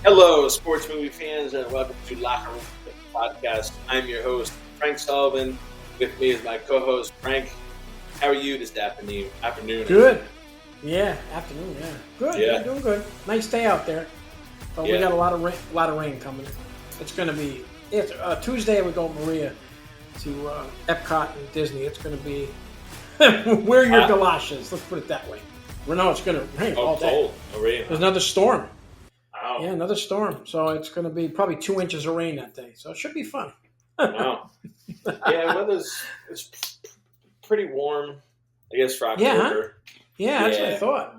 Hello, sports movie fans, and welcome to Locker Room Podcast. I'm your host, Frank Sullivan. With me is my co-host, Frank. How are you this afternoon? Good. Yeah, afternoon. Yeah, good. Yeah. Doing good. Nice day out there. But we got a lot of rain coming. It's going to be. It's Tuesday. We go Maria to Epcot and Disney. It's going to be wear your galoshes. Let's put it that way. We know it's going to rain all day. Cold. Oh, rain. There's another storm. Wow. Yeah, another storm. So it's going to be probably 2 inches of rain that day. So it should be fun. Wow. Yeah, it's pretty warm, I guess, for October. Yeah, huh? Yeah, that's what I thought.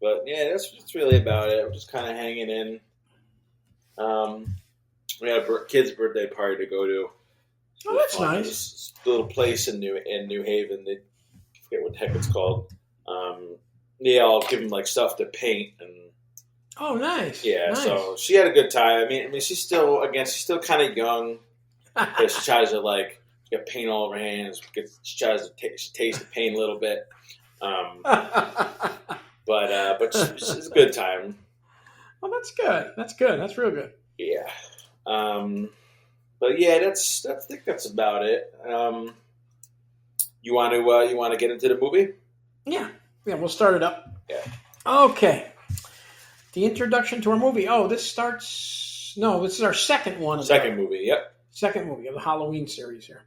But yeah, that's really about it. We're just kind of hanging in. We had a kid's birthday party to go to. Oh, that's fun. nice. This little place in New Haven. I forget what the heck it's called. Yeah, I'll give him like stuff to paint and. Oh, nice. Yeah, nice. So she had a good time. I mean, she's still kind of young. She tries to get paint all over her hands. She tries to taste the paint a little bit. But it's a good time. Well, that's good. That's good. That's real good. Yeah. But yeah, I think that's about it. You want to get into the movie? Yeah. We'll start it up. Yeah. Okay. The introduction to our movie. Oh, this is our second one. Second movie. Yep. Second movie of the Halloween series here.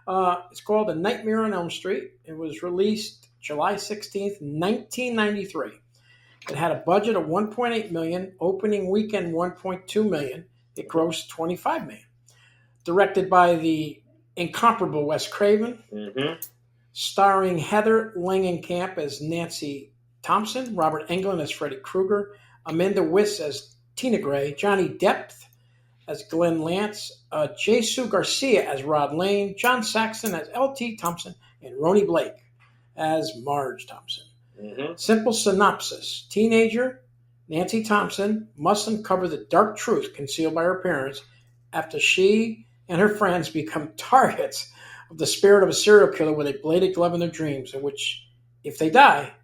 It's called A Nightmare on Elm Street. It was released July 16th, 1993. It had a budget of $1.8 million, opening weekend $1.2 million. It grossed $25 million. Directed by the incomparable Wes Craven, starring Heather Langenkamp as Nancy Thompson, Robert Englund as Freddy Krueger, Amanda Wyss as Tina Gray, Johnny Depp as Glenn Lance, Jesus Garcia as Rod Lane, John Saxon as L.T. Thompson, and Roni Blake as Marge Thompson. Simple synopsis. Teenager Nancy Thompson must uncover the dark truth concealed by her parents after she and her friends become targets of the spirit of a serial killer with a bladed glove in their dreams, in which, if they die,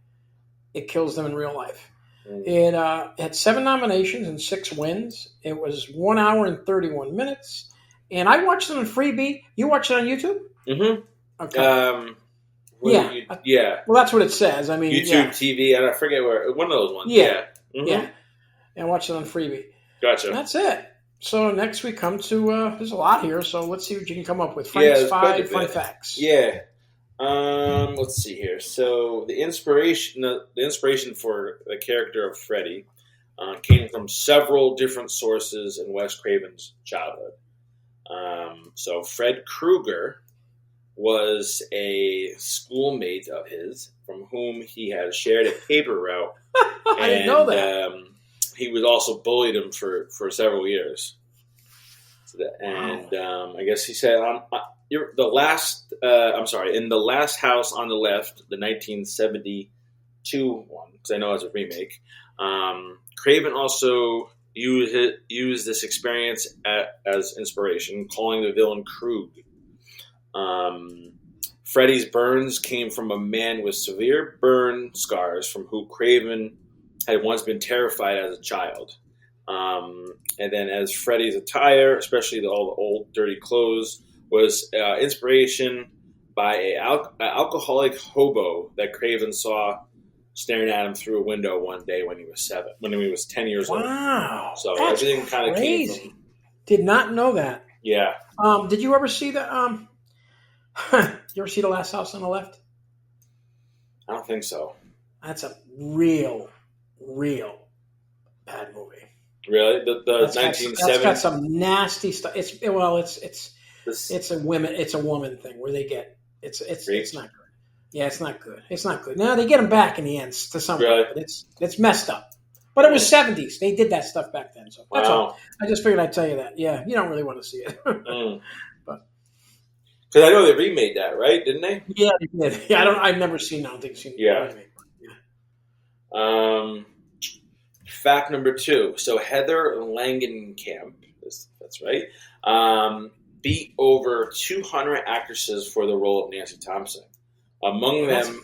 it kills them in real life. It had 7 nominations and 6 wins. It was 1 hour and 31 minutes. And I watched it on Freebie. You watched it on YouTube? Mm-hmm. Okay. Yeah. Well, that's what it says. I mean, YouTube TV, and I forget where, one of those ones. Yeah. Mm-hmm. Yeah. And I watched it on Freebie. Gotcha. And that's it. So next we come to, there's a lot here, so let's see what you can come up with. Frank's 5 fun facts. Yeah. Let's see here. So the inspiration for the character of Freddy came from several different sources in Wes Craven's childhood. So Fred Krueger was a schoolmate of his from whom he had shared a paper route. I didn't know that. He was also bullied him for several years. I guess he said, in the last house on the left, the 1972 one, because I know it's a remake. Craven also used this experience as inspiration, calling the villain Krug. Freddy's burns came from a man with severe burn scars from who Craven had once been terrified as a child. And then as Freddy's attire, especially all the old dirty clothes, was inspiration by an alcoholic hobo that Craven saw staring at him through a window one day when he was 10 years old. Wow. So that's everything kind of came from... Did not know that. Yeah. Did you ever see the you ever see The Last House on the Left? I don't think so. That's a real bad movie. Really? The 1970s? That's got some nasty stuff. It's a woman thing where they get it's not good. Yeah, it's not good. It's not good. Now they get them back in the end to some really? But it's messed up. But it was 70s. They did that stuff back then. So that's all. I just figured I'd tell you that. Yeah, you don't really want to see it. But because I know they remade that, right? Didn't they? Yeah, they did. Yeah, I've never seen. I don't think seen. Yeah. Fact number 2. So Heather Langenkamp, that's right, beat over 200 actresses for the role of Nancy Thompson. Among them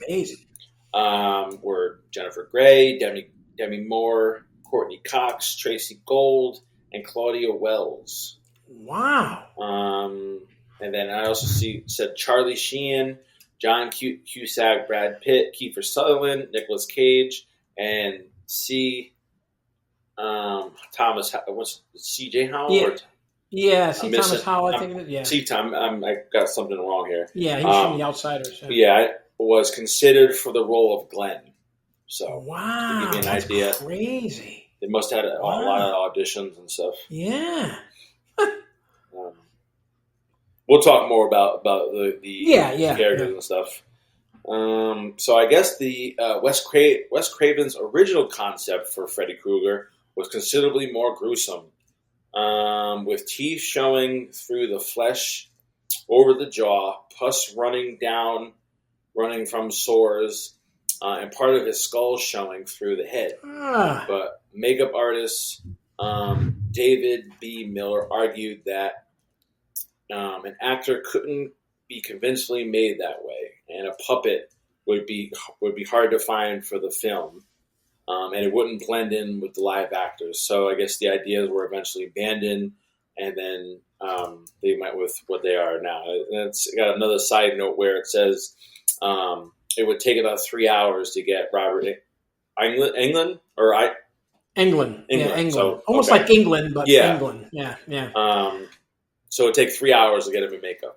were Jennifer Grey, Demi Moore, Courtney Cox, Tracy Gold, and Claudia Wells. Wow. And then I also said Charlie Sheen, John Cusack, Brad Pitt, Kiefer Sutherland, Nicolas Cage, and Thomas. What's C.J. Howell? Yeah. Yeah, C. I'm Thomas missing- Howell, I I'm- think. Yeah. C. Tom. I got something wrong here. Yeah, he's from The Outsiders. Yeah, was considered for the role of Glenn. So Wow, to give you an that's idea. crazy. They must have had a lot of auditions and stuff. Yeah. We'll talk more about the characters and stuff. So I guess the Wes Craven's original concept for Freddy Krueger was considerably more gruesome, with teeth showing through the flesh over the jaw, pus running from sores, and part of his skull showing through the head. But makeup artist David B. Miller argued that an actor couldn't be convincingly made that way, and a puppet would be hard to find for the film, and it wouldn't blend in with the live actors. So I guess the ideas were eventually abandoned, and then they went with what they are now. And it's got another side note where it says it would take about 3 hours to get Robert England. England. Yeah, England. So, almost okay. like England, but Yeah. England. Yeah. So it would take 3 hours to get him in makeup.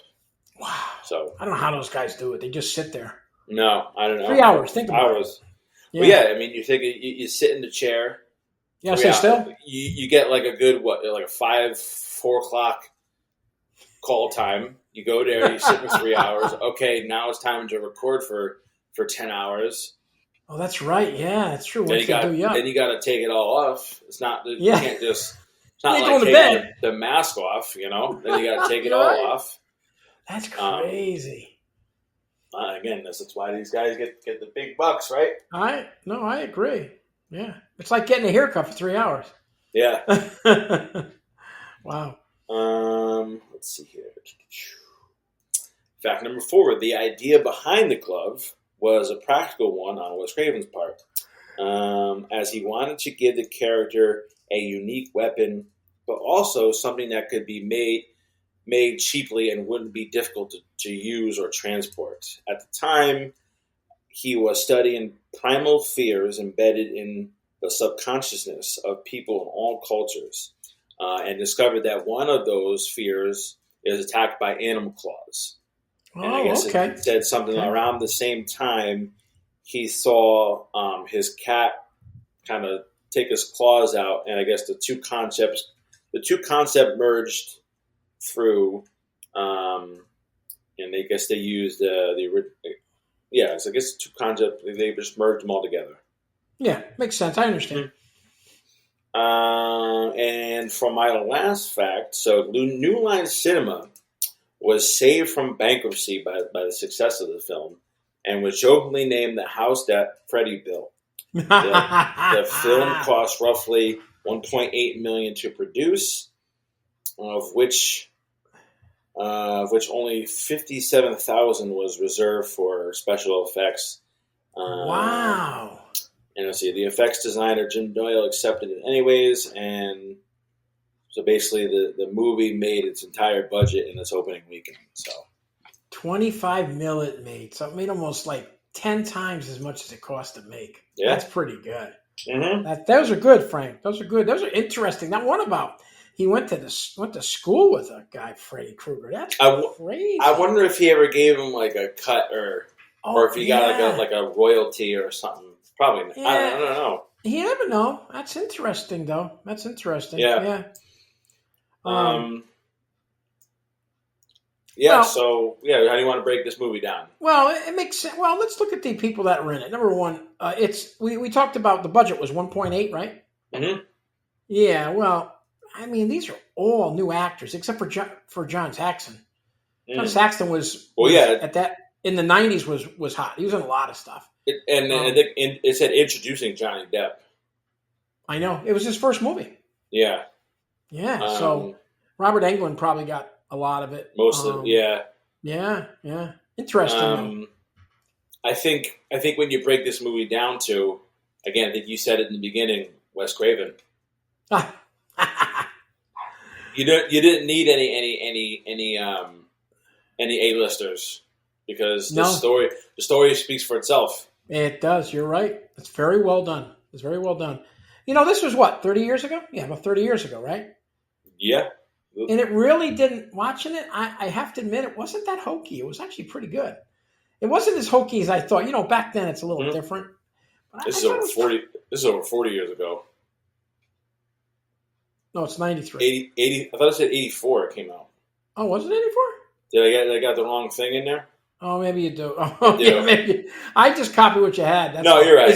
Wow. So I don't know how those guys do it. They just sit there. no, I don't know. 3 hours. Think about it. Yeah. Well, yeah, I mean, you think you sit in the chair. Yeah, stay still. You get like a good like a 4 o'clock call time. You go there, you sit for 3 hours. Okay, now it's time to record for 10 hours. Oh, that's right. Yeah, that's true. Then you got to take it all off. It's not you Yeah. can't just. It's not You like go to taking bed. the mask off. Then you got to take it all Right. off. That's crazy. Again, that's why these guys get the big bucks, right? I agree. Yeah, it's like getting a haircut for 3 hours. Yeah. Wow. Let's see here. Fact number 4: the idea behind the glove was a practical one on Wes Craven's part, as he wanted to give the character a unique weapon, but also something that could be made cheaply and wouldn't be difficult to use or transport. At the time, he was studying primal fears embedded in the subconsciousness of people in all cultures, and discovered that one of those fears is attacked by animal claws. And I guess it said something around the same time he saw his cat kind of take his claws out, and I guess the two concepts merged through, and I guess they used so I guess the two concepts, they just merged them all together. Yeah, makes sense. I understand. And for my last fact, so New Line Cinema was saved from bankruptcy by the success of the film, and was jokingly named the house that Freddy built. The film cost roughly $1.8 million to produce, of which only $57,000 was reserved for special effects. Wow. And let's see, the effects designer Jim Doyle accepted it anyways, and so basically the movie made its entire budget in its opening weekend. So $25 million it made, so it made almost like 10 times as much as it cost to make. Yeah. That's pretty good. Mm-hmm. Those are good, Frank. Those are good. Those are interesting. That one about he went to school with a guy, Freddy Krueger. That's crazy. I wonder if he ever gave him like a cut or if he got like a royalty or something. Probably not. Yeah. I don't know. You never know. That's interesting, though. That's interesting. Yeah. Well, so how do you want to break this movie down? Well, it makes sense. Well, let's look at the people that were in it. Number one, we talked about the budget was 1.8, right? Mm-hmm. Yeah. Well, I mean, these are all new actors except for John Saxon. John Saxon was at that in the 90s was hot. He was in a lot of stuff. It said introducing Johnny Depp. I know. It was his first movie. Yeah. Yeah. So Robert Englund probably got a lot of it. Most of it, Yeah. Interesting. I think when you break this movie down to, again, I think you said it in the beginning, Wes Craven. Ah. You didn't need any A-listers because No. the story speaks for itself. It does. You're right. It's very well done. It's very well done. This was what, 30 years ago? Yeah, about 30 years ago, right? Yeah. And it really didn't, watching it, I have to admit, it wasn't that hokey. It was actually pretty good. It wasn't as hokey as I thought. Back then it's a little different. But This is over 40 years ago. No, it's 93. 80, I thought it said 84 it came out. Oh, was it 84? Did I got the wrong thing in there? Oh, maybe you do. Oh, yeah, maybe. I just copied what you had. That's no, you're right.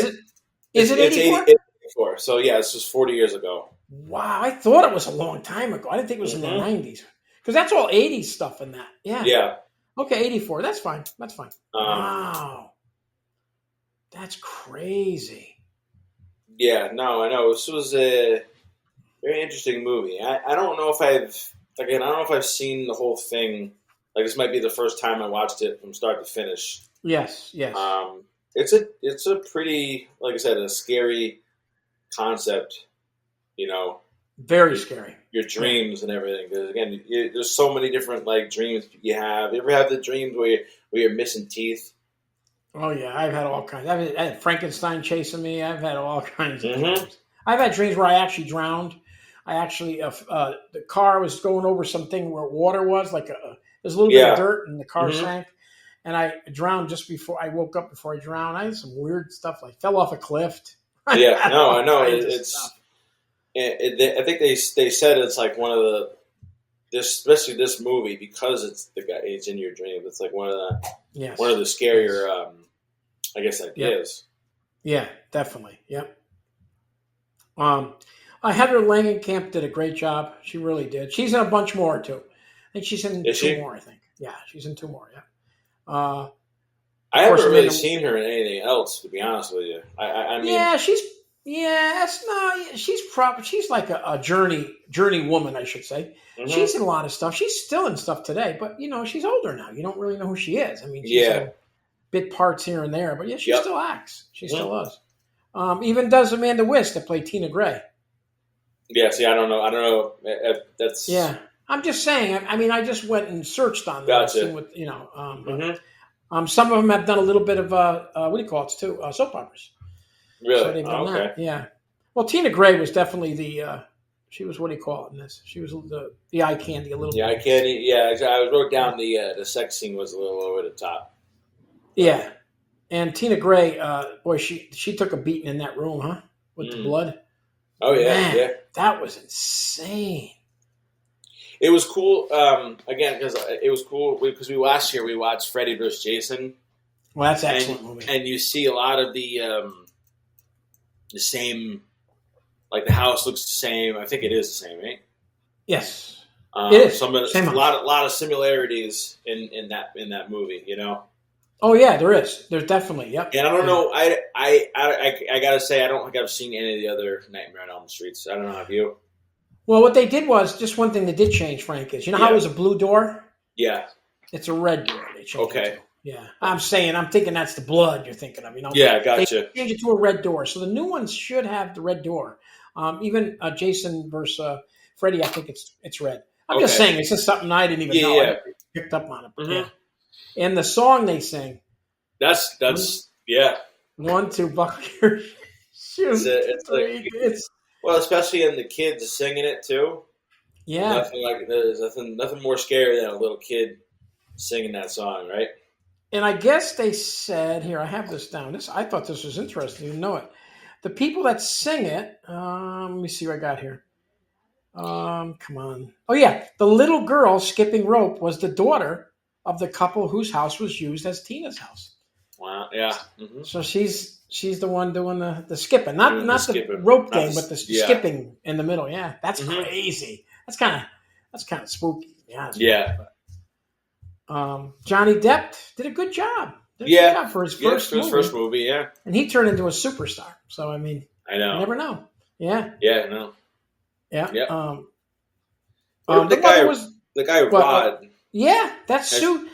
Is it 84? It's 84. So, yeah, this was 40 years ago. Wow, I thought it was a long time ago. I didn't think it was in the 90s. Because that's all 80s stuff in that. Yeah. Yeah. Okay, 84. That's fine. Wow. That's crazy. Yeah, no, I know. This was a very interesting movie. I don't know if I've seen the whole thing. Like, this might be the first time I watched it from start to finish. Yes. It's a pretty, like I said, a scary concept, Very scary. Your dreams and everything. Because, again, there's so many different, dreams you have. You ever have the dreams where you're missing teeth? Oh, yeah, I've had all kinds. I had Frankenstein chasing me. I've had all kinds of dreams. I've had dreams where I actually drowned. I actually, the car was going over something where water was, there's a little bit of dirt, and the car sank. And I drowned just before I woke up. Before I drowned, I had some weird stuff, like fell off a cliff. Yeah, no, I know. I think they said it's like one of especially this movie, because it's in your dream. It's like one of the scarier, I guess, ideas. Yeah, definitely. Yep. Heather Langenkamp did a great job. She really did. She's in a bunch more too. I think she's in two more. I think. Yeah, she's in two more. Yeah. I haven't really seen her in anything else, to be honest with you. I mean, she's like a journey woman, I should say. Mm-hmm. She's in a lot of stuff. She's still in stuff today, but she's older now. You don't really know who she is. I mean, she's in bit parts here and there, but she still acts. She still does. Even does Amanda Wiss that played Tina Gray. Yeah, see, I don't know. That's I'm just saying. I mean, I just went and searched on that. Gotcha. With, some of them have done a little bit of what do you call it too? Soap operas. Really? So they've done that. Yeah. Well, Tina Gray was definitely she was, what do you call it in this? She was the eye candy a little bit. Yeah, eye candy. Yeah, I wrote down the sex scene was a little over the top. Yeah. And Tina Gray, boy, she took a beating in that room, huh? With the blood. Oh, yeah. Man, yeah. That was insane. It was cool, again, because it was cool because last year we watched Freddy vs. Jason. Well, that's an excellent movie. And you see a lot of the same, like the house looks the same. I think it is the same, right? Yes. It is. A lot of similarities in that movie, Oh yeah, there is. There's definitely, yep. And I don't know. I gotta say, I don't think I've seen any of the other Nightmare on Elm Streets. I don't know. Have you? Well, what they did was just one thing they did change, Frank, is how it was a blue door? Yeah. It's a red door. They changed it to. Yeah. I'm thinking that's the blood you're thinking of. Yeah, gotcha. They changed it to a red door. So the new ones should have the red door. Even Jason versus Freddy, I think it's red. I'm just saying, it's just something I didn't even know. Yeah. I picked up on it. But and the song they sing. That's 1, 2, buckle your shoes. It's well, especially in the kids singing it too. Yeah. There's nothing more scary than a little kid singing that song, right? And I guess they said, here, I have this down. I thought this was interesting. You know it. The people that sing it, let me see what I got here. Come on. Oh, yeah. The little girl skipping rope was the daughter of the couple whose house was used as Tina's house. Wow. Yeah. Mm-hmm. So she's the one doing the skipping, not the rope thing, but the skipping in the middle. Yeah, that's crazy. That's kind of spooky. Yeah. Johnny Depp did a good job. Did a good job for his first movie. Yeah. And he turned into a superstar. So I mean, I know. You never know. Yeah. Yeah. No. Yeah. Yeah. The guy Rod. Yeah, that's Sue.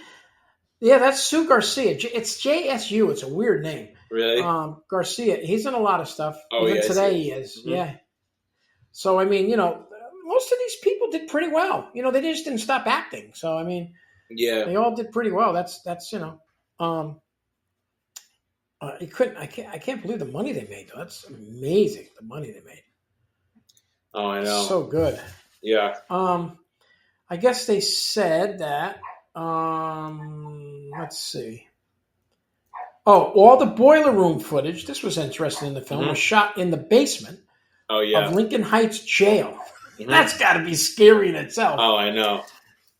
Yeah, that's Sue Garcia. It's JSU. It's a weird name. Really? Garcia. He's in a lot of stuff. Oh, Even yeah, I today see. he is. Mhm. Yeah. So I mean, most of these people did pretty well. They just didn't stop acting. So I mean, Yeah. they all did pretty well. That's um, you couldn't. I can't believe the money they made though. That's amazing. The money they made. Oh, I know. So good. Yeah. I guess they said that. Let's see. Oh, all the boiler room footage. This was interesting in the film. Mhm. Was shot in the basement Oh, yeah. of Lincoln Heights Jail. Mhm. That's got to be scary in itself. Oh, I know.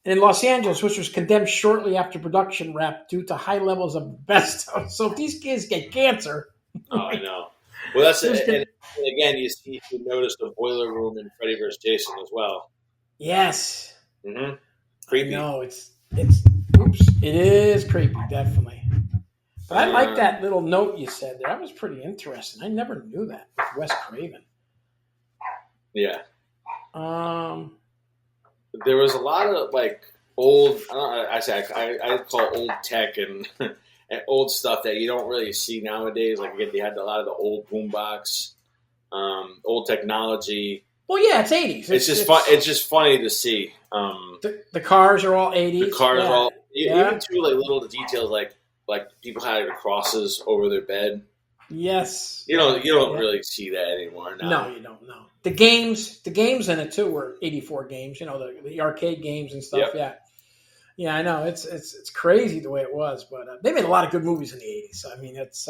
In Los Angeles, which was condemned shortly after production wrap due to high levels of asbestos. So if these kids get cancer, Oh, I know. Well, that's Who's it. gonna- And again, you notice the boiler room in Freddy vs. Jason as well. yes, Mm-hmm. Creepy. no, it's oops, it is creepy, definitely. But I like that little note you said there. That was pretty interesting. I never knew that with Wes Craven. Yeah. Um, There was a lot of like old. I call old tech and and old stuff that you don't really see nowadays. Like again, they had a lot of the old boombox, old technology. well, yeah, it's 80s. It's just fun. It's just funny to see. The cars are all 80s. The cars yeah. all Yeah. even too like little details like people had the crosses over their bed. Yes. You don't Yeah. really see that anymore now. No, you don't know. The games in it too were 84 games. The arcade games and stuff. Yep. Yeah, yeah, I know. It's crazy the way it was, but they made a lot of good movies in the 80s. So, I mean, it's.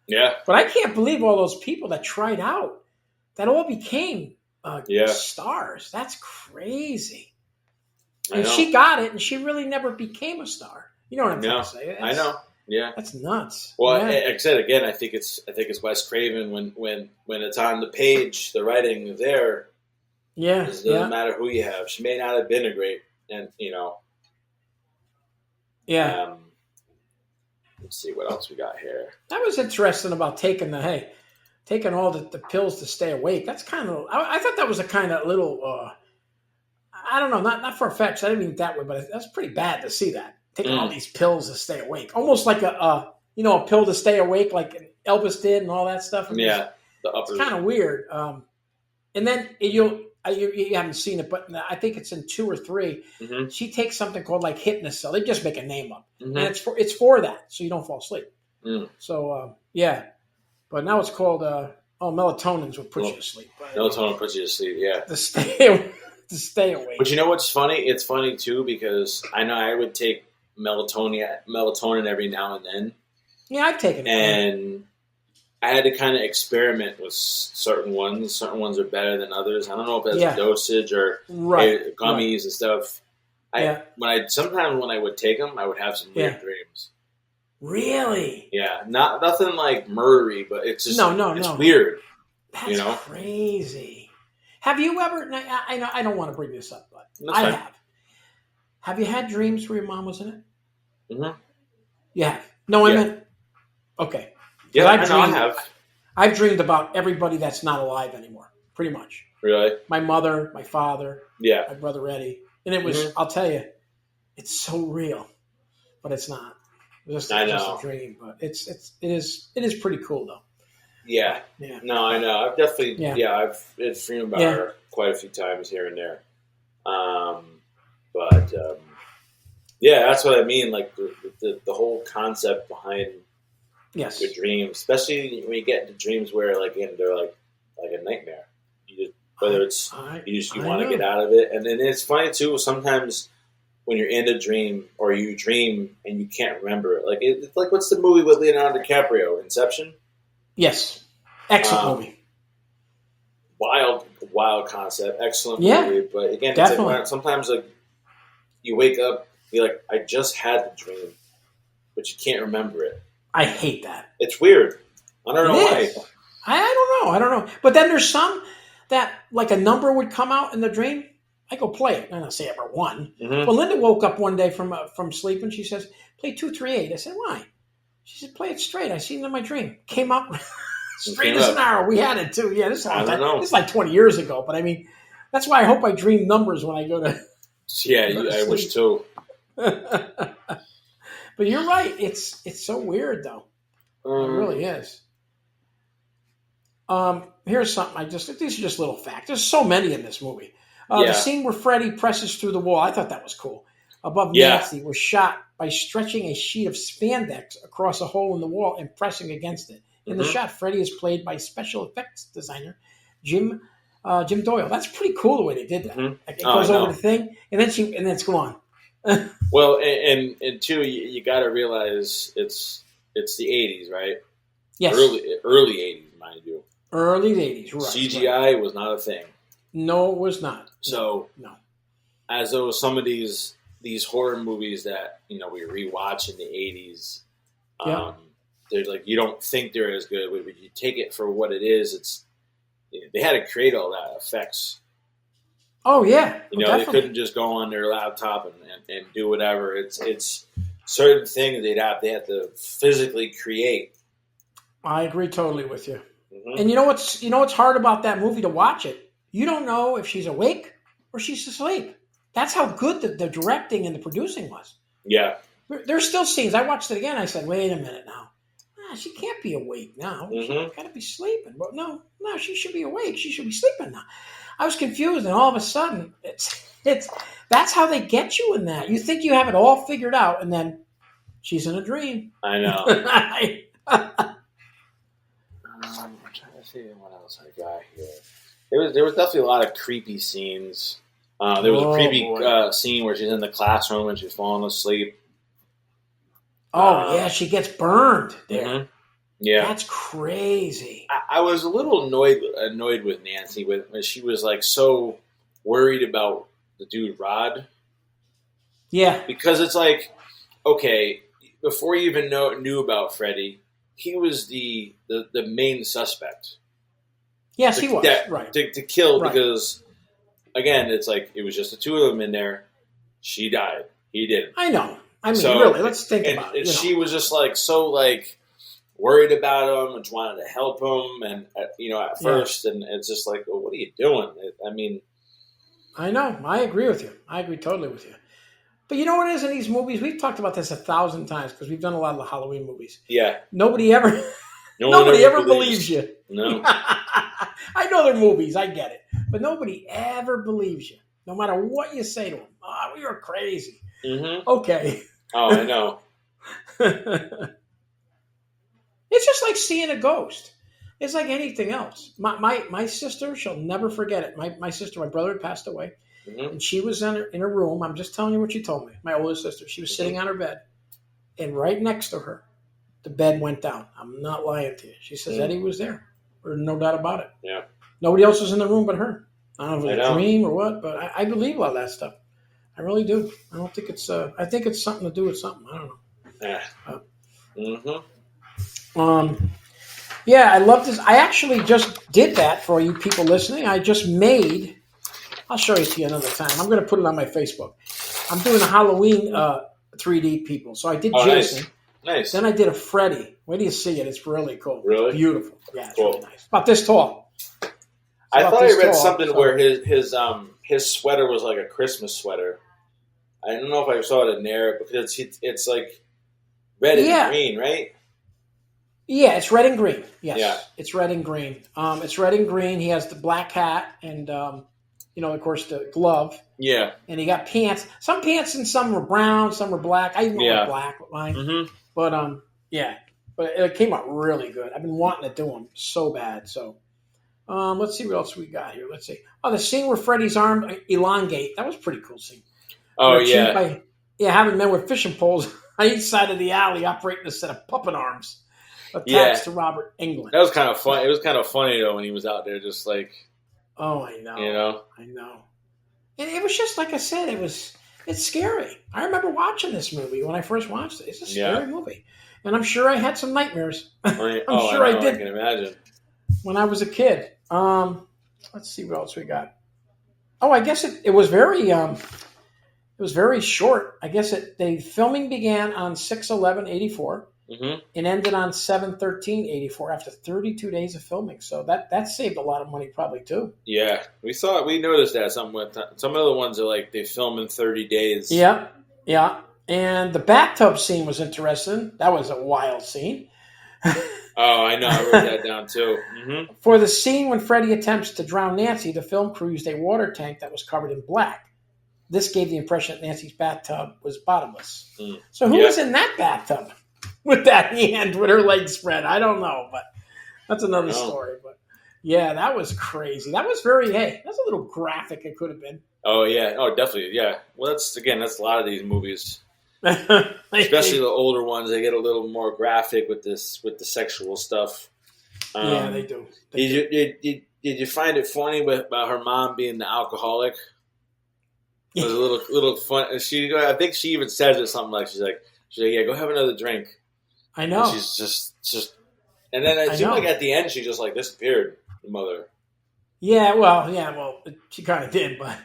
Yeah. But I can't believe all those people that tried out that all became stars. That's crazy. I And know. she got it, and she really never became a star. You know what I'm trying to say? I know. Yeah. That's nuts. Well, yeah. like I said again, I think it's Wes Craven when it's on the page, the writing is there. Yeah. It doesn't matter who you have. She may not have been a great, and Yeah. Let's see what else we got here. That was interesting about taking all the pills to stay awake. That's kind of, I thought that was a kind of little, I don't know, not far fetched. I didn't mean it that way, but that's pretty bad to see that. Taking all these pills to stay awake. Almost like a pill to stay awake, like Elvis did and all that stuff. Yeah. It's kind of weird. And then you haven't seen it, but I think it's in 2 or 3. Mm-hmm. She takes something called like Hypnocell. They just make a name up. Mm-hmm. And it's for that, so you don't fall asleep. Mm. So yeah, but now it's called melatonin's what puts you to sleep. Melatonin puts you to sleep. Yeah, to stay awake. But you know what's funny? It's funny too because I know I would take melatonin every now and then. Yeah, I've taken it. And I had to kind of experiment with certain ones. Certain ones are better than others. I don't know if that's dosage or gummies and stuff. Sometimes when I would take them, I would have some weird dreams. Really? Yeah, nothing like murdery, but it's just it's weird. That's crazy. Have you ever? I know I don't want to bring this up, but I have. Have you had dreams where your mom was in it? Mm-hmm. You have. No, I meant. Okay. Yeah, I have. I've dreamed about everybody that's not alive anymore. Pretty much. Really? My mother, my father. Yeah. My brother Eddie, and it was. Mm-hmm. I'll tell you, it's so real, but it's not. It's just a dream, but it is pretty cool though. Yeah. No, I know. I've definitely I've dreamed about her quite a few times here and there. That's what I mean. Like the whole concept behind your dreams, especially when you get into dreams where they're like a nightmare. You want to get out of it, and then it's funny too. Sometimes when you're in a dream or you dream and you can't remember it, it's like what's the movie with Leonardo DiCaprio, Inception? Yes, excellent movie. Wild concept, excellent movie. But again, it's like sometimes you wake up, you're like, I just had the dream, but you can't remember it. I hate that. It's weird. I don't know why. I don't know. But then there's some that like a number would come out in the dream. I go play it. I don't say ever won. Mm-hmm. Well, Linda woke up one day from sleep and she says, "Play 238." I said, "Why?" She said, "Play it straight. I seen it in my dream. Came up straight as an arrow." We had it too. Yeah, this is like 20 years ago. But I mean, that's why I hope I dream numbers when I go to. Yeah, I wish too. But you're right. It's so weird though. It really is. Here's something these are just little facts. There's so many in this movie. The scene where Freddy presses through the wall, I thought that was cool. Above Nancy was shot by stretching a sheet of spandex across a hole in the wall and pressing against it. In the shot, Freddy is played by special effects designer Jim Doyle. That's pretty cool the way they did that. Like it goes over the thing, and then it's gone. Well, and two, you got to realize it's the 80s, right? Yes, early 80s, mind you. Early 80s, right? CGI was not a thing. No, it was not. So no. As though some of these horror movies that we rewatch in the 80s, they're like you don't think they're as good, but you take it for what it is. They had to create all that effects. Oh yeah, they couldn't just go on their laptop and do whatever. It's certain things they had to physically create. I agree totally with you. And you know what's hard about that movie to watch it? You don't know if she's awake or she's asleep. That's how good the directing and the producing was. Yeah. There's still scenes. I watched it again. I said, wait a minute now. She can't be awake now. She's got to be sleeping. But no, she should be awake. She should be sleeping now. I was confused, and all of a sudden, that's how they get you in that. You think you have it all figured out, and then she's in a dream. I know. I'm trying to see what else I got here. There was definitely a lot of creepy scenes. There was a creepy scene where she's in the classroom and she's falling asleep. Oh, yeah, she gets burned there. Yeah. That's crazy. I was a little annoyed with Nancy when she was like so worried about the dude Rod. Yeah. Because it's like, okay, before you even knew about Freddy, he was the main suspect. Yes, he was. Right. To kill because, again, it's like it was just the two of them in there. She died. He didn't. I know. I mean, really, let's think about it. She was just so worried about him and wanted to help him, and at first, and it's just like, well, what are you doing? I mean, I know. I agree with you. I agree totally with you. But you know what it is in these movies? We've talked about this 1,000 times because we've done a lot of the Halloween movies. Yeah. Nobody ever believes you. No. I know they're movies. I get it. But nobody ever believes you, no matter what you say to them. Oh, you're crazy. Okay. Oh, I know. It's just like seeing a ghost. It's like anything else. My sister, she'll never forget it. My sister, my brother had passed away. And she was in her room. I'm just telling you what she told me. My older sister. She was sitting on her bed. And right next to her, the bed went down. I'm not lying to you. She says Eddie was there. There's no doubt about it. Yeah. Nobody else was in the room but her. I don't know if it was a dream or what, but I believe a lot of that stuff. I really do. I don't think it's. I think it's something to do with something. I don't know. Yeah. Yeah, I love this. I actually just did that for you people listening. I just made. I'll show it to you another time. I'm going to put it on my Facebook. I'm doing a Halloween 3D people. So I did Jason. Nice. Then I did a Freddy. Wait till you see it. It's really cool. Really? It's beautiful. Yeah, it's really nice. About this tall. I thought I read something where his sweater was like a Christmas sweater. I don't know if I saw it in there because it's like red and green, right? Yeah, it's red and green. Yes. Yeah. It's red and green. It's red and green. He has the black hat and of course the glove. Yeah. And he got pants. Some pants and some were brown, some were black. I even went black with mine. But But it came out really good. I've been wanting to do them so bad. So let's see what else we got here. Let's see. Oh, the scene where Freddy's arm elongate. That was a pretty cool scene. Oh, yeah. Having men with fishing poles on each side of the alley operating a set of puppet arms attached to Robert Englund. That was kind of fun. It was kind of funny, though, when he was out there just like... Oh, I know. I know. And it was just, like I said, it's scary. I remember watching this movie when I first watched it. It's a scary movie. And I'm sure I had some nightmares. I'm sure I did. I can imagine. When I was a kid. Let's see what else we got. Oh, I guess it was very short. I guess the filming began on 6/11/84 and ended on 7/13/84 after 32 days of filming. So that saved a lot of money probably too. Yeah, we noticed that some of the ones are like they film in 30 days. Yeah. And the bathtub scene was interesting. That was a wild scene. Oh, I know. I wrote that down too. Mm-hmm. For the scene when Freddy attempts to drown Nancy, the film crew used a water tank that was covered in black. This gave the impression that Nancy's bathtub was bottomless. So who was in that bathtub with that hand with her legs spread? I don't know, but that's another story. But yeah, that was crazy. That was that's a little graphic. It could have been. Oh yeah. Oh, definitely. Yeah. Well, that's a lot of these movies, especially the older ones. They get a little more graphic with the sexual stuff. Yeah, they do. Did you find it funny about her mom being the alcoholic? It was a little fun. I think she even says it something like she's like, yeah, go have another drink. I know. And she's just, and then it seemed like at the end she just like disappeared. The mother. Yeah, well, she kind of did. But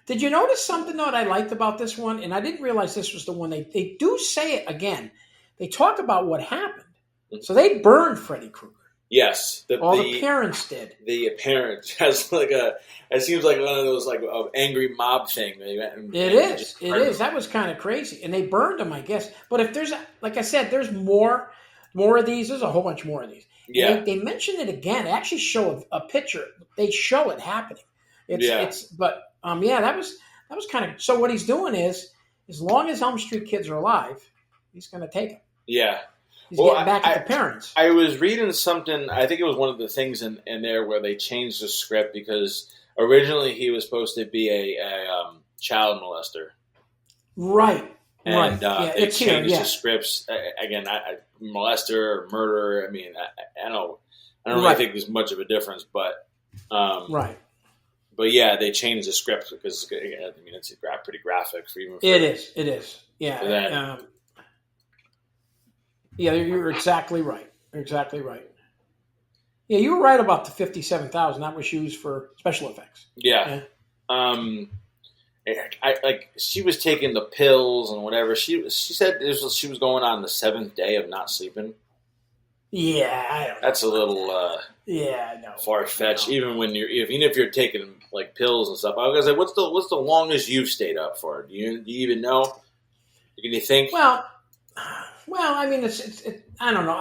did you notice something though that I liked about this one? And I didn't realize this was the one they do say it again. They talk about what happened. So they burned Freddy Krueger. Yes, the parents did. The parent has it seems like one of those angry mob thing. It is. That was kind of crazy, and they burned him, I guess. But if there's, like I said, there's more of these. There's a whole bunch more of these. Yeah, they mention it again. They actually show a picture. They show it happening. But that was kind of. So what he's doing is, as long as Elm Street kids are alive, he's going to take them. Yeah. He's getting back at the parents. I was reading something, I think it was one of the things in there where they changed the script because originally he was supposed to be a child molester. Right. And they changed the scripts. Again, molester or murderer, I mean, I don't really think there's much of a difference, but... right. But yeah, they changed the script because, I mean, it's pretty graphic. It is. Yeah. Yeah, you're exactly right. Yeah, you were right about the $57,000. That was used for special effects. Yeah. She was taking the pills and whatever. She said she was going on the 7th day of not sleeping. Yeah, I don't know. That's a little I know. far fetched. Even if you're taking like pills and stuff. I was like, what's the longest you've stayed up for? Do you even know? Can you think? Well, I mean, it's I don't know.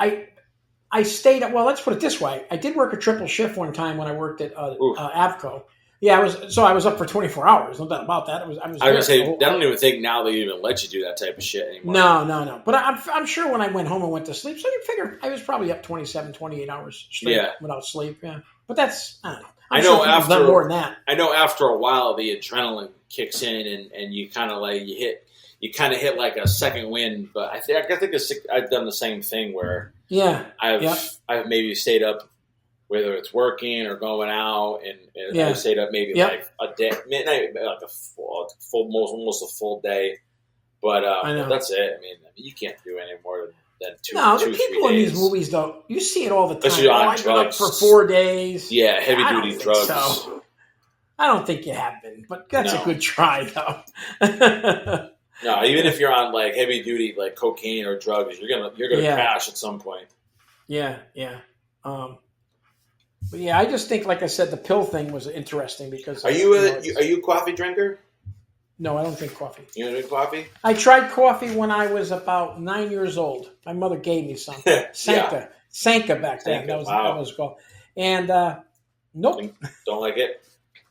I stayed up. Well, let's put it this way. I did work a triple shift one time when I worked at Avco. Yeah, I was up for 24 hours. No doubt about that. I was gonna say, I don't even think now they even let you do that type of shit anymore. No. But I'm sure when I went home and went to sleep, so you figure I was probably up 27, 28 hours straight without sleep. Yeah, but that's I don't know. I know after more than that. I know after a while the adrenaline kicks in and you kind of hit like a second wind, but I think I've done the same thing where I've maybe stayed up, whether it's working or going out, and I've stayed up maybe like a day, midnight, like almost a full day. But that's it. I mean, you can't do any more than two. No, the people in these movies though, you see it all the time. Especially on drugs. I've been up for 4 days. Yeah, heavy duty drugs. So. I don't think you have been, but that's a good try though. No, even if you're on like heavy duty, like cocaine or drugs, you're gonna crash at some point. Yeah. But yeah, I just think, like I said, the pill thing was interesting because. Are you a coffee drinker? No, I don't drink coffee. You don't drink coffee? I tried coffee when I was about 9 years old. My mother gave me some Sanka back then. That was called. And nope, don't like it.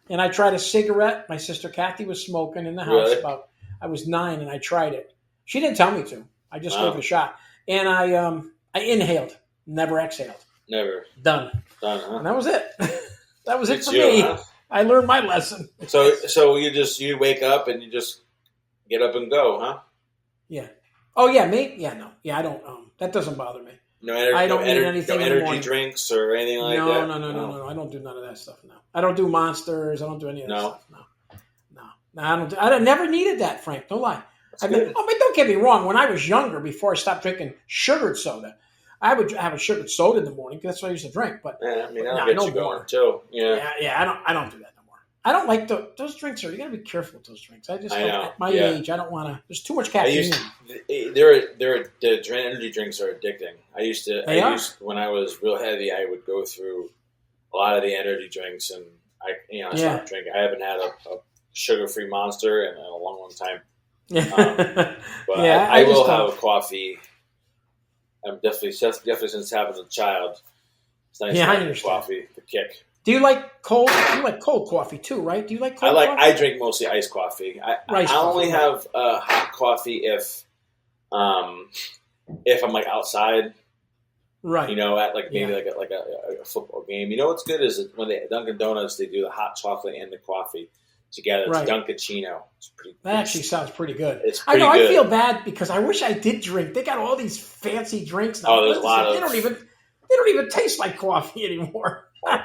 And I tried a cigarette. My sister Kathy was smoking in the house. Really? I was 9 and I tried it. She didn't tell me to. I just gave it a shot. And I inhaled, never exhaled. Never. Done, huh? And that was it. That was it for me. Huh? I learned my lesson. So you wake up and you just get up and go, huh? Yeah. Oh yeah, me? Yeah, no. Yeah, I don't. That doesn't bother me. I don't need anything. No energy drinks or anything like that. No. I don't do none of that stuff now. I don't do Monsters. I don't do any of that stuff. No, I don't. I never needed that, Frank. Don't lie. But don't get me wrong. When I was younger, before I stopped drinking sugared soda, I would have a sugared soda in the morning because that's what I used to drink. But I mean, I'll get you going too. Yeah. I don't do that no more. I don't like those drinks. You got to be careful with those drinks. At my age, I don't want to. There's too much caffeine. The energy drinks are addicting. I used when I was real heavy. I would go through a lot of the energy drinks, and I stopped drinking. I haven't had a sugar-free Monster in a long time. But I will have a coffee I'm definitely since having a child, it's nice Yeah, to I have understand. coffee to kick. Do you like cold? You like cold coffee too, right? Do you like cold coffee? I drink mostly iced coffee. I only have hot coffee if I'm like outside, right? you know, at like maybe like a football game. You know what's good is when they at Dunkin' Donuts they do the hot chocolate and the coffee together. It's Right. Dunkaccino. It's That actually sounds pretty good. It's I pretty know. good. I feel bad because I wish I did drink. They got all these fancy drinks now. Oh, there's a lot They of- don't even taste like coffee anymore. a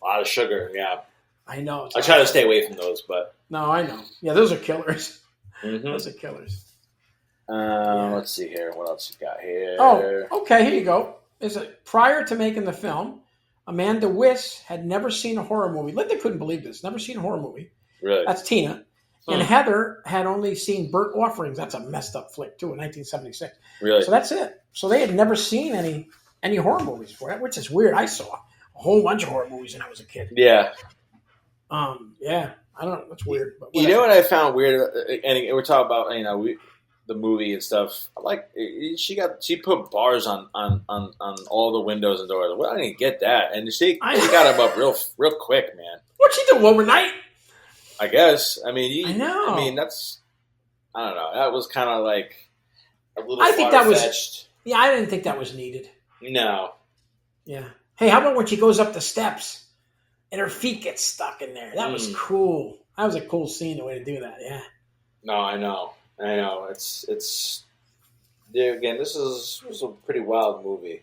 lot of sugar. Yeah, I know. I try to stay away from those, but No, I know. Yeah, those are killers. mhm. Those are killers. Let's see here. What else you got here? Oh, okay. Here you go. Prior to making the film, Amanda Wyss had never seen a horror movie. Linda couldn't believe this. Never seen a horror movie. Really? That's Tina. And Heather had only seen Burnt Offerings. That's a messed up flick too, in 1976. Really? So that's it. So they had never seen any horror movies before that, which is weird. I saw a whole bunch of horror movies when I was a kid. Yeah. Yeah. I don't know. That's weird. But You know what I found weird? And we're talking about the movie and stuff. Like she put bars on all the windows and doors. Well, I didn't get that, and she got them up real quick, man. What'd she do overnight? I guess. I mean, I know. I mean, that's. I don't know. That was kind of like a little. I think that was. far-fetched. Yeah, I didn't think that was needed. No. Yeah. Hey, how about when she goes up the steps and her feet get stuck in there? That was cool. That was a cool scene, the way to do that. Yeah. No, I know. It's. There again, this was a pretty wild movie.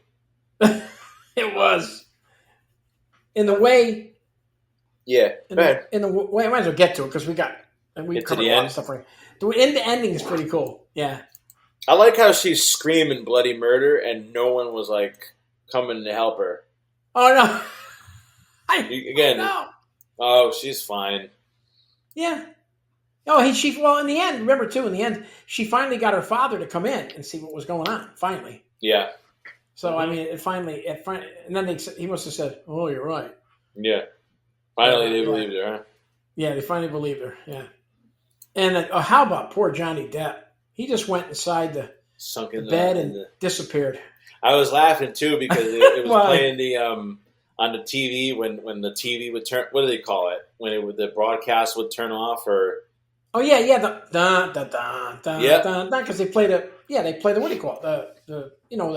It was. In the way. Yeah. In the way, I might as well get to it because we Get to covered the a lot end? of stuff. Right. The ending is pretty cool. Yeah. I like how she's screaming bloody murder and no one was like coming to help her. Oh no. Again, No. oh, she's fine. Yeah. Oh, in the end, remember too, in the end, she finally got her father to come in and see what was going on. Finally. Yeah. So I mean, and then he must have said, "Oh, you're right." Yeah. Finally, they Yeah. believed her, huh? Yeah, they finally believed her. Yeah. And how about poor Johnny Depp? He just went inside the Sunk in bed and disappeared. I was laughing too because it was Why? playing the on the TV when the TV would turn. What do they call it? When the broadcast would turn off or. Oh yeah, the dun dun dun dun Yep. dun dun, because they play the what do you call it? The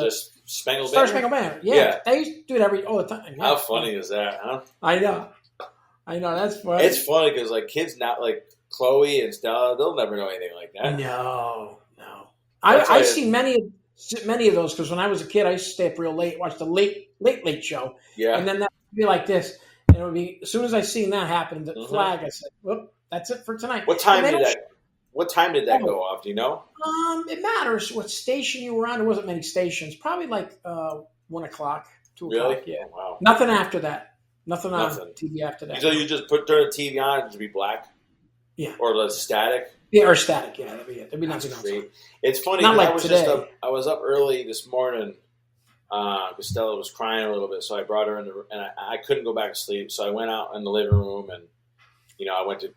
Just Spangled Star Banner? Spangled Banner. Yeah, Yeah. They used to do it all the time. Yeah. How funny is that, huh? I know. That's funny. It's funny because like kids not like Chloe and Stella, they'll never know anything like that. No. That's I've why seen many of those because when I was a kid, I used to stay up real late, watch the late show, Yeah. and then that would be like this, and it would be as soon as I seen that happen, the flag, I said, "Whoop, that's it for tonight." What time And they did don't that? What time did that go off? Do you know? It matters what station you were on. There wasn't many stations. Probably like 1 o'clock, 2 Really? o'clock. Yeah. Wow. Nothing after that. Nothing on Nothing. TV after that. So you just turn the TV on to be black? Yeah. Or the static? Yeah, or static. Yeah, that'd be it. There'd be nothing else. Great. It's funny. Not 'cause like I was today. I was up early this morning because Stella was crying a little bit, so I brought her in and I couldn't go back to sleep, so I went out in the living room and I went to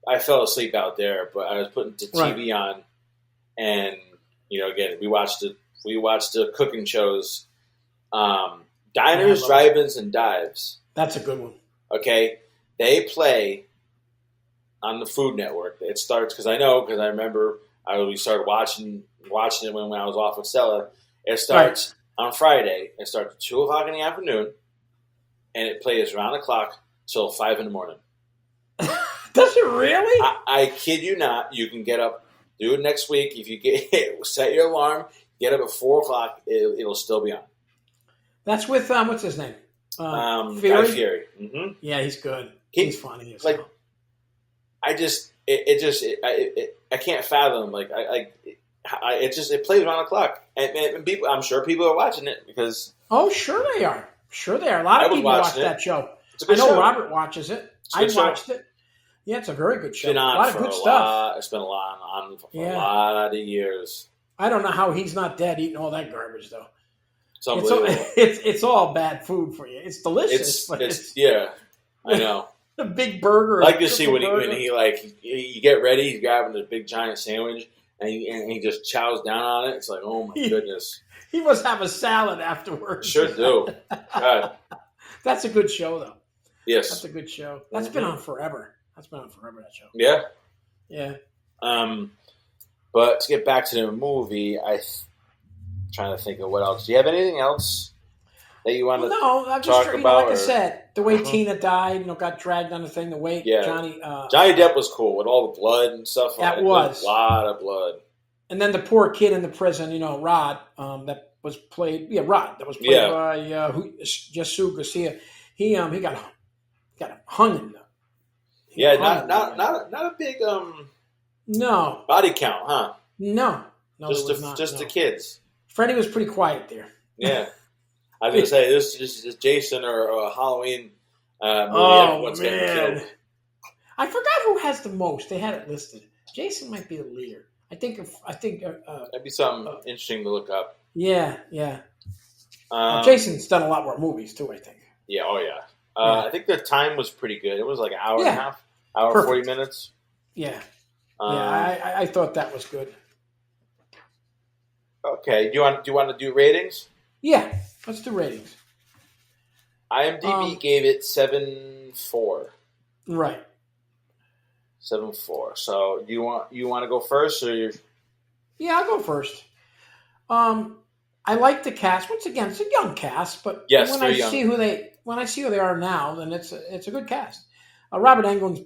I fell asleep out there, but I was putting the TV on, and again we watched the cooking shows, diners, drive-ins, and dives. That's a good one. Okay, they play on the Food Network. It starts because I remember we started watching it when I was off with Stella. It starts on Friday. It starts at 2 o'clock in the afternoon, and it plays around the clock till 5 in the morning. Does it really? I kid you not. You can get up, do it next week. If you set your alarm, get up at 4 o'clock. It'll still be on. That's with what's his name? Guy Fieri? Fieri. Mm-hmm. Yeah, he's good. He's funny. Like, I can't fathom it plays around the clock and people. I'm sure people are watching it because sure they are. A lot of people watch that show. It's a good I know show. Robert watches it. I watched it. Yeah, it's a very good show. Been on a lot of for good a stuff. lot. It's been a lot of years. I don't know how he's not dead eating all that garbage though. It's unbelievable. It's all bad food for you. It's delicious. Yeah, I know. A big burger. I like to see when he you get ready, he's grabbing this big giant sandwich, and he just chows down on it. It's like, oh my goodness. He must have a salad afterwards. Sure do. God. That's a good show, though. Yes. That's a good show. That's been on forever. That show. Yeah. Yeah. But to get back to the movie, trying to think of what else. Do you have anything else that you want to talk about? Like I said, the way Tina died, got dragged on the thing. The way Johnny Depp was cool with all the blood and stuff. That was a lot of blood. And then the poor kid in the prison, Rod, that was played by Jesus Garcia. He got hung in the. Not a big no body count, huh? No, just the kids. Freddie was pretty quiet there. Yeah, I was gonna say this is Jason or a Halloween movie. Oh man, I forgot who has the most. They had it listed. Jason might be the leader. I think that'd be something interesting to look up. Yeah. Jason's done a lot more movies too, I think. Yeah. Oh yeah. I think the time was pretty good. It was like an hour and a half, hour Perfect. 40 minutes. Yeah. I thought that was good. Okay. Do you want to do ratings? Yeah. Let's do ratings. IMDb gave it 7.4. Right. 7.4. So do you want to go first or you? Yeah, I'll go first. I like the cast. Once again, it's a young cast, but yes, when I see who they are now, then it's a good cast. Robert Englund's,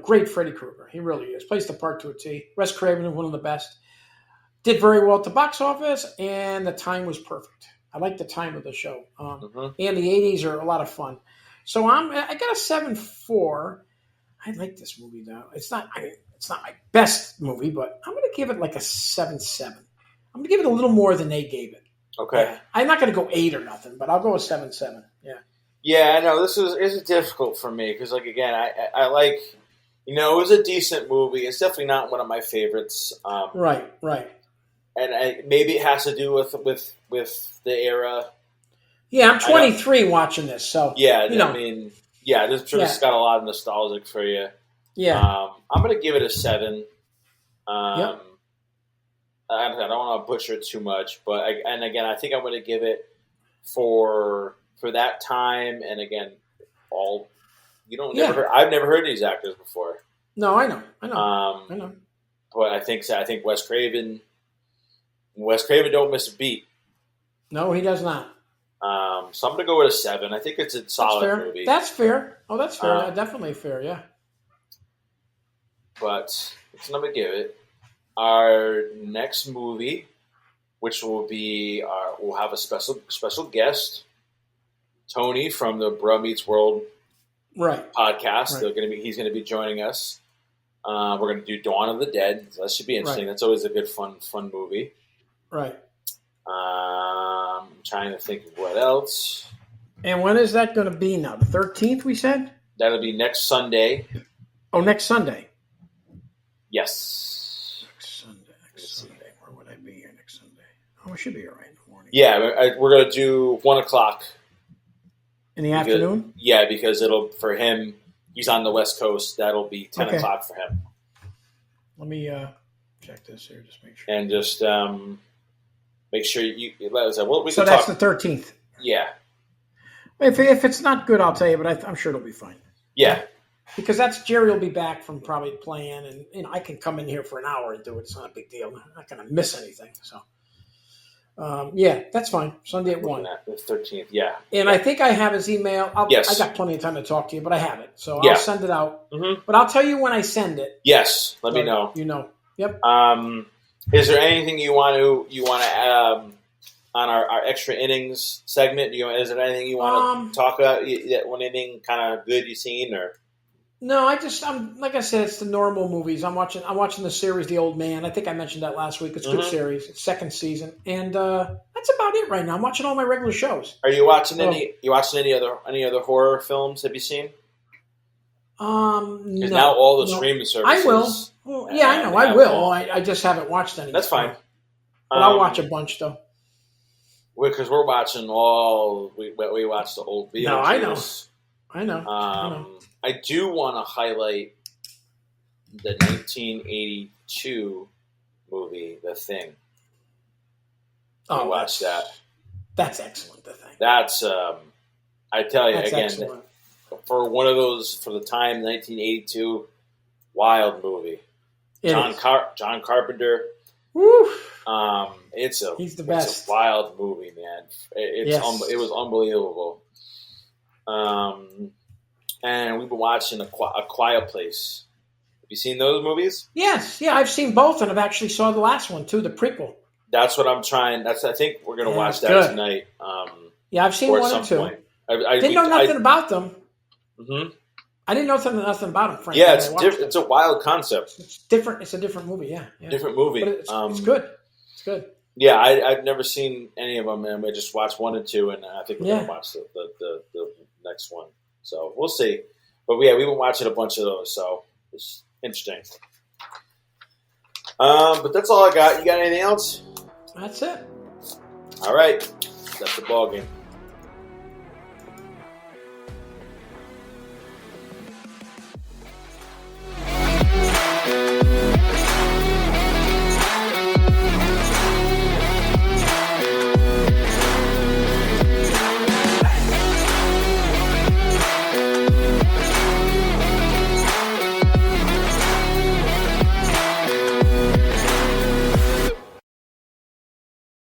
great Freddy Krueger. He really is. Plays the part to a T. Wes Craven is one of the best. Did very well at the box office, and the time was perfect. I like the time of the show. And the 80s are a lot of fun. So I got a 7.4. I like this movie though. It's not my best movie, but I'm going to give it like a 7.7. I'm going to give it a little more than they gave it. Okay. Yeah. I'm not going to go 8 or nothing, but I'll go a 7.7. Yeah. Yeah, I know this is difficult for me because, like, again, I like, it was a decent movie. It's definitely not one of my favorites. Right. And maybe it has to do with the era. Yeah, I'm 23 watching this, so yeah, I mean, yeah, this has got a lot of nostalgic for you. Yeah, I'm gonna give it a 7. Yep. I don't want to butcher it too much, but I think I'm gonna give it for that time, and again, I've never heard these actors before. No, I know. I know. But I think Wes Craven don't miss a beat. No, he does not. So I'm going to go with a 7. I think it's a solid movie. That's fair. Oh, that's fair. Definitely fair, yeah. But it's going to give it. Our next movie, which will be, we'll have a special guest, Tony from the Bruh Meets World podcast. Right. He's going to be joining us. We're going to do Dawn of the Dead. So that should be interesting. Right. That's always a good, fun movie. Right. I'm trying to think of what else. And when is that going to be now? The 13th, we said? That'll be next Sunday. Oh, next Sunday. Yes. Next Sunday. Where would I be here next Sunday? Oh, I should be all right in the morning. Yeah, we're going to do 1 o'clock. In the afternoon? Yeah, because for him, he's on the West Coast. That'll be 10 o'clock for him. Let me check this here, just make sure. And just make sure you let us know. Well, so that's the 13th. Yeah. If it's not good, I'll tell you, but I'm sure it'll be fine. Yeah. Because Jerry will be back from probably playing, and I can come in here for an hour and do it. It's not a big deal. I'm not going to miss anything. So, yeah, that's fine. Sunday at 1. The 13th, yeah. And I think I have his email. Yes. I got plenty of time to talk to you, but I have it. So Yeah. I'll send it out. Mm-hmm. But I'll tell you when I send it. Yes, let me know. You know. Yep. Is there anything you want to add on our extra innings segment? Is there anything you want to talk about? Anything kind of good you've seen or? No, I'm like I said, it's the normal movies. I'm watching the series The Old Man. I think I mentioned that last week. It's a good series. It's 2nd season, and that's about it right now. I'm watching all my regular shows. Are you watching any? You watching any other horror films? Have you seen? No. Now all the streaming services. I will. Well, yeah, I know. I will. I just haven't watched any. That's fine. But I'll watch a bunch though. Because we're watching we watch the old videos. No, I know. I do want to highlight the 1982 movie, The Thing. Oh, Watch that. That's excellent. The Thing. That's I tell you That's again, excellent. for one of those for the time, 1982, wild movie. It is. John Carpenter. Woo. He's the best. It's a wild movie, man. Yes. It was unbelievable. And we've been watching A Quiet Place. Have you seen those movies? Yes. Yeah, I've seen both, and I've actually saw the last one too, the prequel. That's what I'm trying. I think we're going to watch that good. tonight. Yeah, I've seen or at one some and two. point. I Didn't know nothing about them. Mm-hmm. I didn't know nothing about them, frankly. Yeah, it's a wild concept. It's different. It's a different movie. Yeah. Different movie. But it's good. It's good. Yeah, I've never seen any of them, and we just watched 1 and 2, and I think we're going to watch the next one. So we'll see. But yeah, we've been watching a bunch of those, so it's interesting. But that's all I got. You got anything else? That's it. All right. That's the ball game.